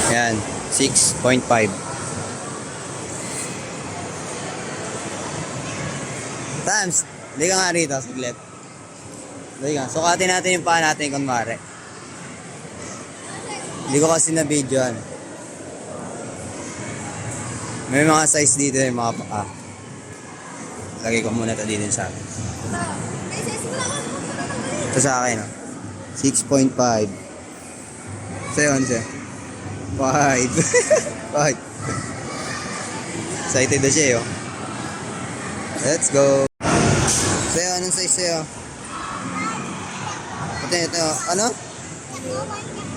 Ayan, 6.5. Tams, hindi ka nga rito, saglit. Hindi ka, sukatin natin yung paa natin kung mare. Hindi ko kasi na-videoan. May mga size dito yung mga paa. Lagay ko muna ito dito sa akin. Ito sa akin, 6.5. Sa'yo, ano siya? 5. 5. Excited na siya, eh, oh. Let's go. Sa'yo, anong size sa'yo? Ito, ano?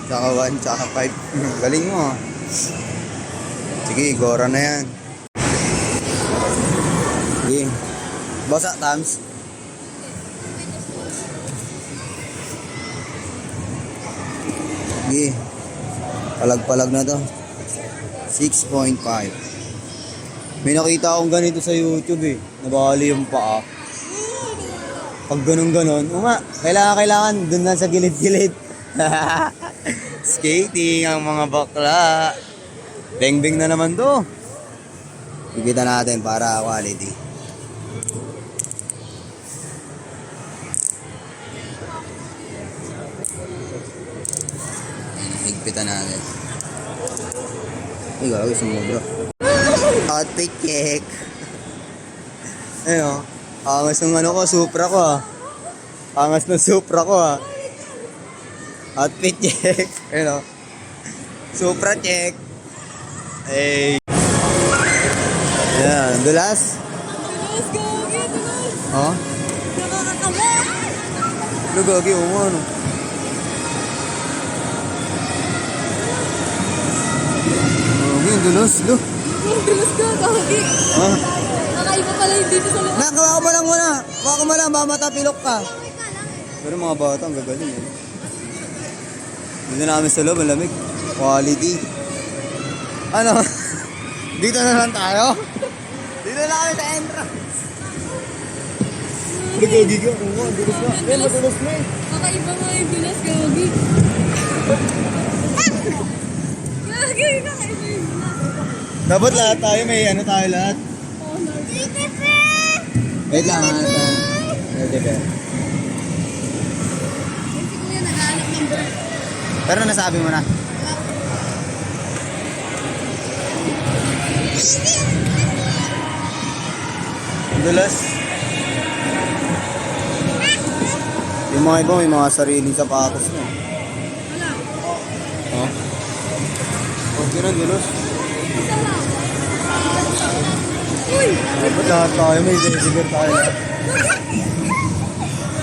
Tsaka 1, tsaka 5. Galing mo, ah. Sige, gora na yan. Sige. Basa, Tams. Sige. Palag-palag na to. 6.5. May nakita akong ganito sa YouTube, eh. Nabali yung paa. Pag ganun-ganon, kailangan dun lang sa gilid-gilid. Skating ang mga bakla. Beng-beng na naman to. Bibita natin para quality. Higpitan natin. Ay, gagawin sa mga bro. Outfit check. Ayun, angas ng ano ko, Supra ko, ah. Angas ng Supra ko, ah. Outfit check. Ayun, Supra check. Hey. Yan, dulas. Dulas, gagi, dulas. Oh? Nakakakabak. Ano gagi, ano? Gagi, dulas, lo. Dulas ka, gagi. Ha? Nakaiba pala yung dito sa loob. Nakawa ko mo lang muna. Kawa ko mo lang, baka matapilok ka. Pero mga bata, ang gagaling, eh. Dito na kami sa loob, ang lamig. Quality. Ano? Dito na lang tayo? Dito na kami sa entrance. Nagagi ka. Oo, dulas na. Eh, madulas na, eh. Nakaiba nga yung dulas, gagi. Gagi, nakaiba yung dulas. Dapat lahat tayo, may ano tayo lahat. Wait lang, ano tayo. Pwede ba? Si Kuya nag-aalap ng bird. Pero nasabi mo na. Dulas. Yung mga iba may mga sariling sapatos na. Wala. Oh? Okay na, dulas. Isa lang. Uy! Dapat lahat tayo, may desigar tayo lahat.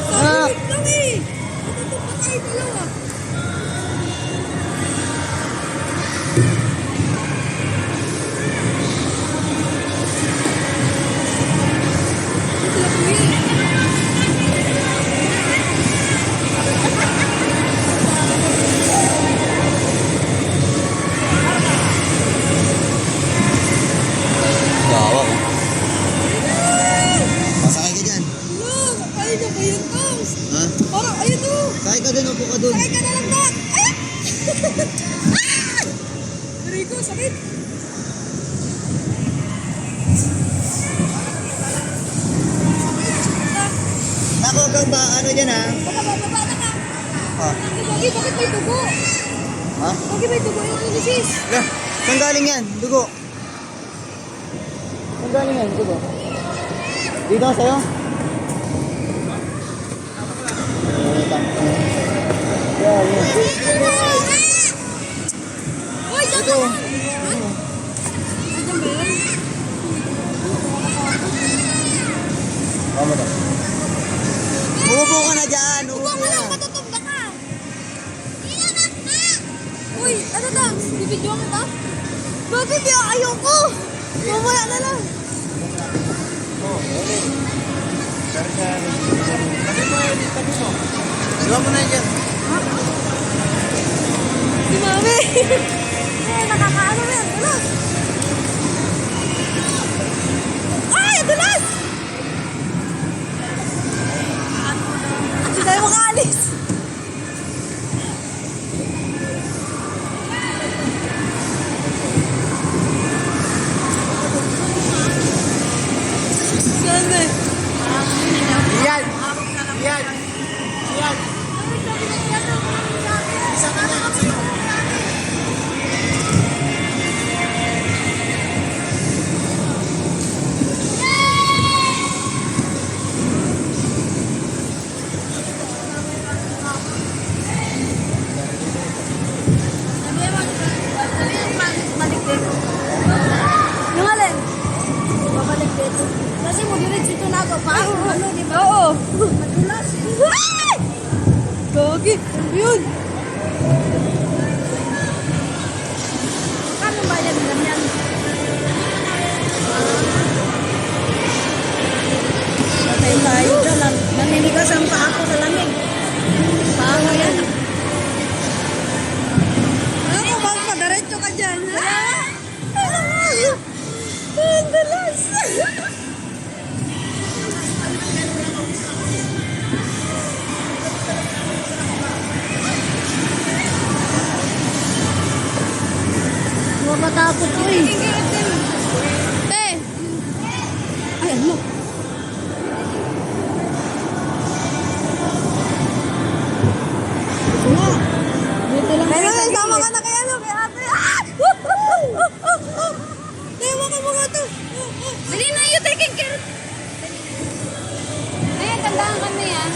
Sabi lang eh. Matutok pa tayo dalawa. Sila Kuya. Gawa ko. Masakay ka dyan. Look! Kaya niya ba yun, Toms? Ha? Parang, ayun o! Sakay ka dun, upo ka dun. Sakay ka na lang na! Ay! Aray ko, sakit! Ako kang ba, ano dyan ha? Baka bababa na ka! Ha? Lagi, bakit may dugo? Ha? Lagi may dugo yung ano ni sis? Lah, saan galing yan? Dugo. Saan galing yan? Dugo. Dito ka sa'yo? Yeah, yeah. Uy, dyan Ito. ka! Ay, dyan ba yun? Tama to. Umupo ka na dyan. Upo Umupo ka lang, na. matutugda ka! Uy, ano lang? Bibidyo mo to? Bakit di ayoko? Mamaya na lang. Diba mo na dyan? Si Mami! Nakakaano yan, dulas! Ay, dulas! Hindi tayo makaalis. Nakakatakot ko eh. Ay, ano? Dito lang. Pero sama ka na kaya no, kay ate. Ah! Tayo ka mga to. Dali na you taking care. Ay, tandaan kami ah.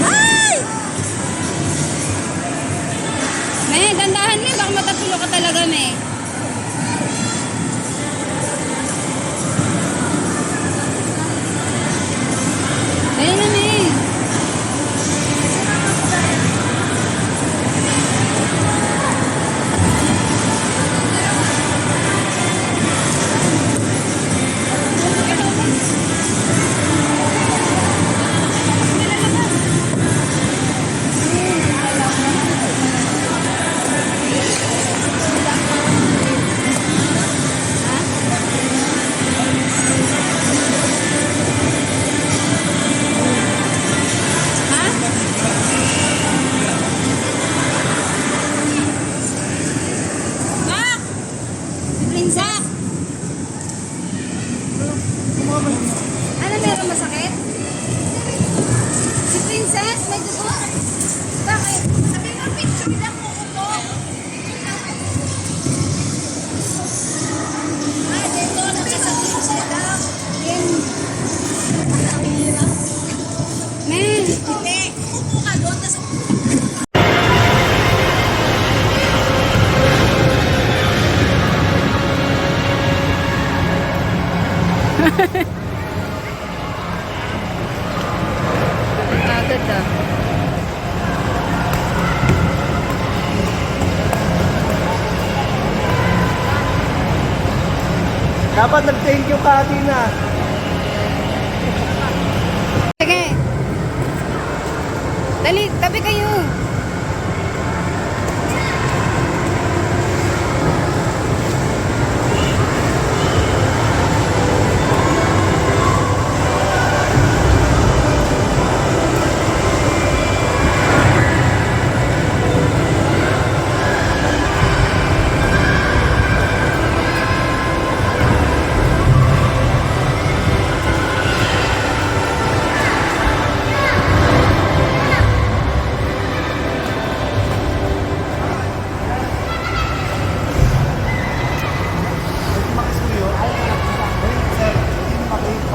Ay! May, dandahan mo, baka matatulo ka talaga, may. Dali na, may. Bak! Princess! Ano, meron masakit? Si Princess, may dugo? Bakit? Sabi mo, picture lang mo ko. Ay, dito, nagsasabi ko sa'yo lang. Men! Hindi. Upo ka doon, tas Agad ah. Dapat nag-thank you ka, Tina. Sige. Dali, tabi kayo.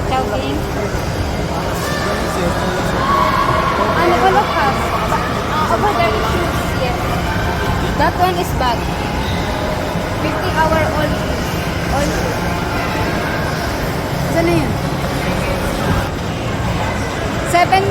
Chowking. Ano ba look house? Over there is shoes. Yes. That one is bag. 50-hour old shoes. Old shoes. Saan na yun? 7